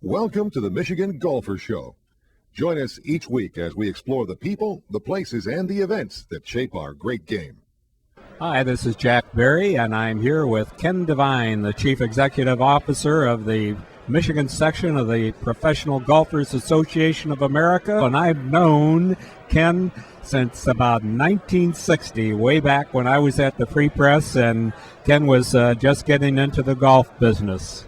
Welcome to the Michigan Golfer Show. Join us each week as we explore the people, the places, and the events that shape our great game. Hi, this is Jack Berry, and I'm here with Ken Devine, the Chief Executive Officer of the Michigan section of the Professional Golfers Association of America. And I've known Ken since about 1960, way back when I was at the Free Press, and Ken was just getting into the golf business.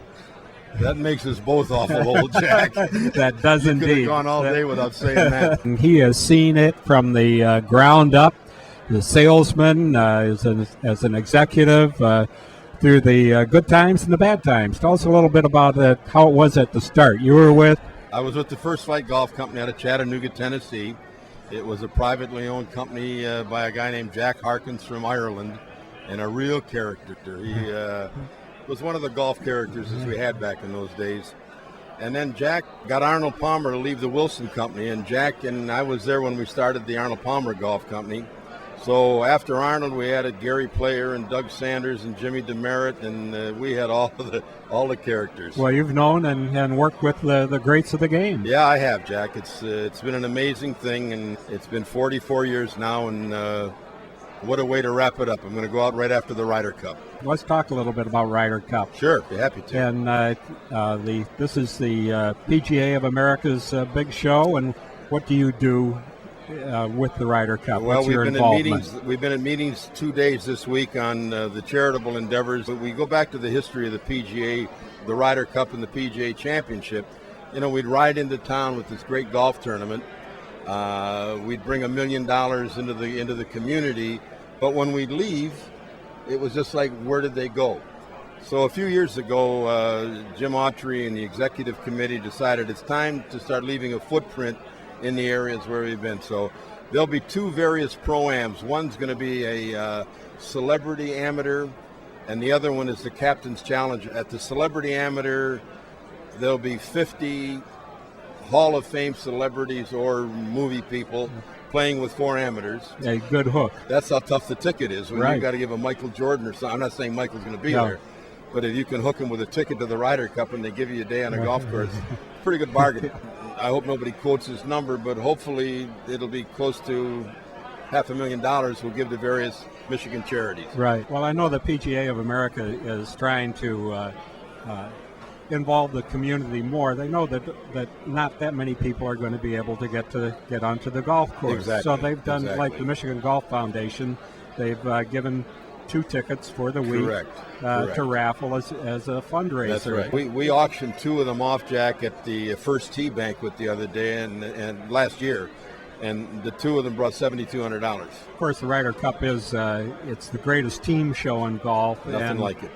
That makes us both awful old, Jack. That does you indeed. Could have gone all day without saying that. He has seen it from the ground up, the salesman, as an executive, through the good times and the bad times. Tell us a little bit about how it was at the start. You were with? I was with the First Flight Golf Company out of Chattanooga, Tennessee. It was a privately owned company by a guy named Jack Harkins from Ireland, and a real character. He was one of the golf characters as we had back in those days. And then Jack got Arnold Palmer to leave the Wilson Company, and Jack and I was there when we started the Arnold Palmer Golf Company. So after Arnold, we added Gary Player and Doug Sanders and Jimmy DeMeritt, and we had all the characters. Well, you've known and worked with the greats of the game. Yeah, I have, Jack. It's been an amazing thing, and it's been 44 years now, and what a way to wrap it up. I'm going to go out right after the Ryder Cup. Let's talk a little bit about Ryder Cup. Sure, be happy to. And this is the PGA of America's big show, and what do you do with the Ryder Cup? Well, What's your involvement? We've been in meetings 2 days this week on the charitable endeavors. We go back to the history of the PGA, the Ryder Cup, and the PGA Championship. You know, we'd ride into town with this great golf tournament. We'd bring $1 million into the community, but when we'd leave, it was just like, where did they go? So a few years ago, Jim Autry and the executive committee decided it's time to start leaving a footprint in the areas where we've been. So there'll be two various pro-ams. One's going to be a celebrity amateur, and the other one is the Captain's Challenge. At the celebrity amateur, there'll be 50 Hall of Fame celebrities or movie people playing with 4 amateurs. A good hook. That's how tough the ticket is. When you got to give a Michael Jordan or something. I'm not saying Michael's going to be there, but if you can hook him with a ticket to the Ryder Cup and they give you a day on a golf course, pretty good bargain. I hope nobody quotes his number, but hopefully it'll be close to $500,000 we'll give to various Michigan charities. Right. Well, I know the PGA of America is trying to involve the community more. They know that not that many people are going to be able to get onto the golf course. Exactly. So they've done like the Michigan Golf Foundation. They've given 2 tickets for the week. Correct. To raffle as a fundraiser. That's right. We auctioned 2 of them off, Jack, at the First Tee banquet the other day and last year, and the 2 of them brought $7,200. Of course, the Ryder Cup is it's the greatest team show in golf. Nothing like it.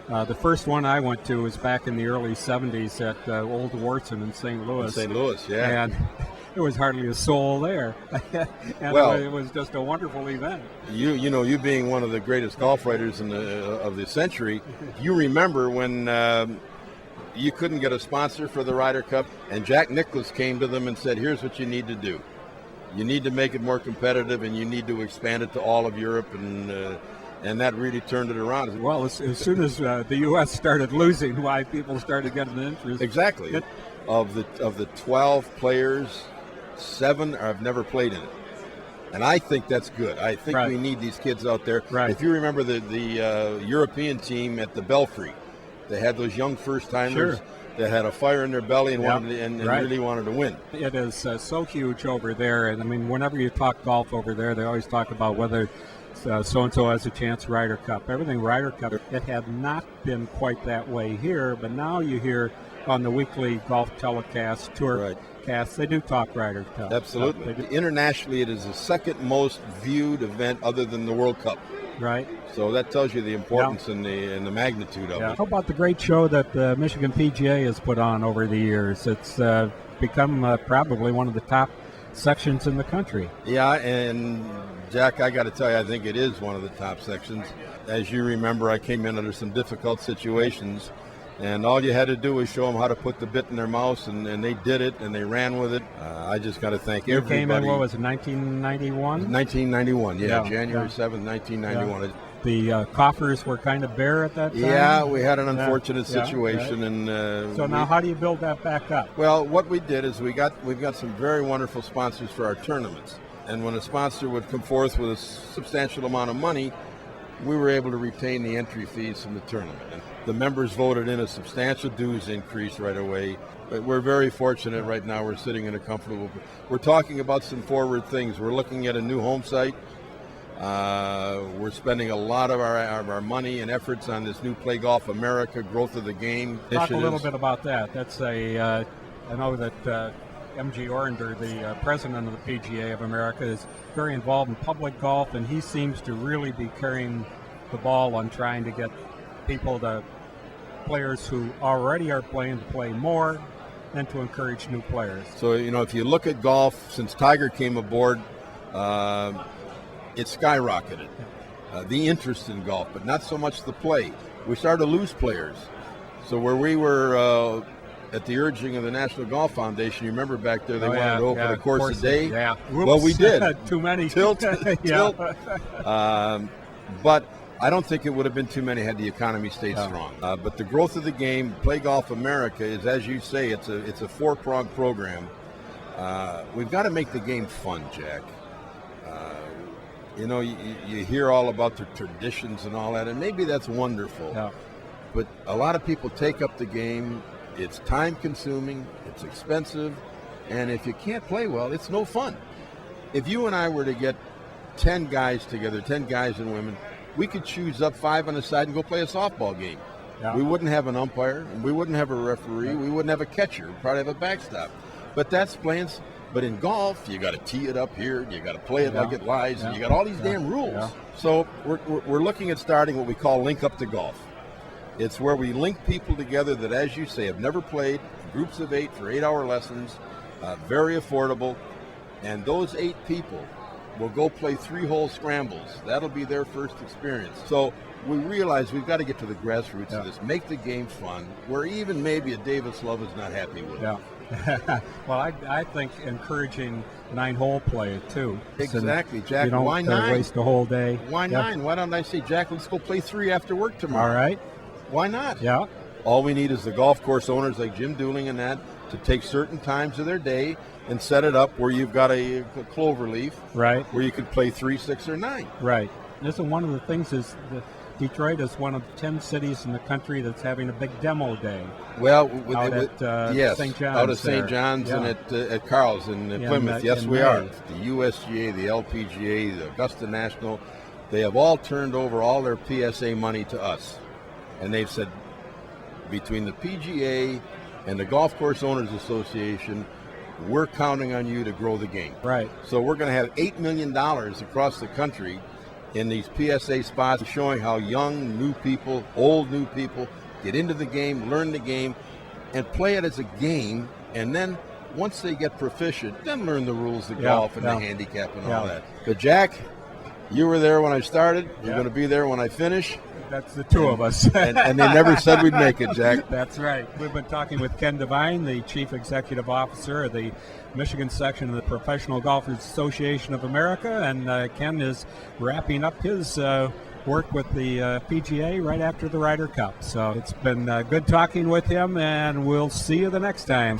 The first one I went to was back in the early 70s at Old Wartson in St. Louis. St. Louis, yeah. And there was hardly a soul there. And it was just a wonderful event. You know, you being one of the greatest golf writers of the century, you remember when you couldn't get a sponsor for the Ryder Cup, and Jack Nicklaus came to them and said, here's what you need to do. You need to make it more competitive, and you need to expand it to all of Europe, and that really turned it around. Well, as soon as the U.S. started losing, why people started getting interest. Exactly. Of the 12 players, 7 have never played in it. And I think that's good. I think we need these kids out there. Right. If you remember the European team at the Belfry, they had those young first-timers that had a fire in their belly and really wanted to win. It is so huge over there. And, I mean, whenever you talk golf over there, they always talk about whether so-and-so has a chance Ryder Cup. Everything Ryder Cup. It had not been quite that way here, but now you hear on the weekly golf telecast, tour cast, they do talk Ryder Cup. Absolutely. Internationally, it is the second most viewed event other than the World Cup. Right. So that tells you the importance and the magnitude of it. How about the great show that the Michigan PGA has put on over the years? It's become probably one of the top sections in the country. Yeah, and Jack, I got to tell you, I think it is one of the top sections. As you remember, I came in under some difficult situations, and all you had to do was show them how to put the bit in their mouth, and they did it, and they ran with it. I just got to thank everybody. You came in, what was it, 1991? 1991, January 7th, 1991. the coffers were kind of bare at that time? Yeah, we had an unfortunate situation, right. and so now how do you build that back up? Well, what we did is we've got some very wonderful sponsors for our tournaments, and when a sponsor would come forth with a substantial amount of money, we were able to retain the entry fees from the tournament. And the members voted in a substantial dues increase right away. But we're very fortunate right now. We're sitting in a comfortable. We're talking about some forward things. We're looking at a new home site. We're spending a lot of our money and efforts on this new Play Golf America growth of the game. Talk a little bit about that. That's I know that M.G. Orender, the president of the PGA of America, is very involved in public golf, and he seems to really be carrying the ball on trying to get players who already are playing to play more and to encourage new players. So, if you look at golf, since Tiger came aboard, it skyrocketed. The interest in golf, but not so much the play. We started to lose players. So where we were at the urging of the National Golf Foundation, you remember back there they wanted to open a course a day? Yeah. Well, we did. Too many. Tilt. But I don't think it would have been too many had the economy stayed strong. But the growth of the game, Play Golf America, is, as you say, it's a four-pronged program. We've got to make the game fun, Jack. You hear all about the traditions and all that, and maybe that's wonderful. Yeah. But a lot of people take up the game. It's time-consuming, it's expensive, and if you can't play well, it's no fun. If you and I were to get 10 guys together, 10 guys and women, we could choose up 5 on the side and go play a softball game. Yeah. We wouldn't have an umpire, and we wouldn't have a referee, we wouldn't have a catcher, we'd probably have a backstop. But that's playing. But in golf, you got to tee it up here, you got to play it like it lies, and you got all these damn rules. Yeah. So we're looking at starting what we call Link Up to Golf. It's where we link people together that, as you say, have never played, groups of 8 for 8-hour lessons, very affordable, and those 8 people will go play 3-hole scrambles. That'll be their first experience. So we realize we've got to get to the grassroots of this, make the game fun, where even maybe a Davis Love is not happy with it. Well, I think encouraging 9-hole play too. Exactly, Jack. You don't why 9? Waste a whole day. Why 9? Why don't I say, Jack, let's go play 3 after work tomorrow? All right. Why not? Yeah. All we need is the golf course owners like Jim Dooling and that to take certain times of their day and set it up where you've got a clover leaf, right, where you can play 3, 6, or 9. Right. Listen, one of the things is that Detroit is one of 10 cities in the country that's having a big demo day. Well, yes, St. John's out of St. John's and at Carl's in Plymouth. Yes, we are. The USGA, the LPGA, the Augusta National, they have all turned over all their PSA money to us. And they've said, between the PGA and the Golf Course Owners Association, we're counting on you to grow the game. Right. So we're going to have $8 million across the country in these PSA spots showing how young, new people, old, new people get into the game, learn the game, and play it as a game. And then once they get proficient, then learn the rules of golf and the handicap and all that. But Jack, you were there when I started. You're going to be there when I finish. That's the two of us. and they never said we'd make it, Jack. That's right. We've been talking with Ken Devine, the Chief Executive Officer of the Michigan section of the Professional Golfers Association of America, and Ken is wrapping up his work with the PGA right after the Ryder Cup. So it's been good talking with him, and we'll see you the next time.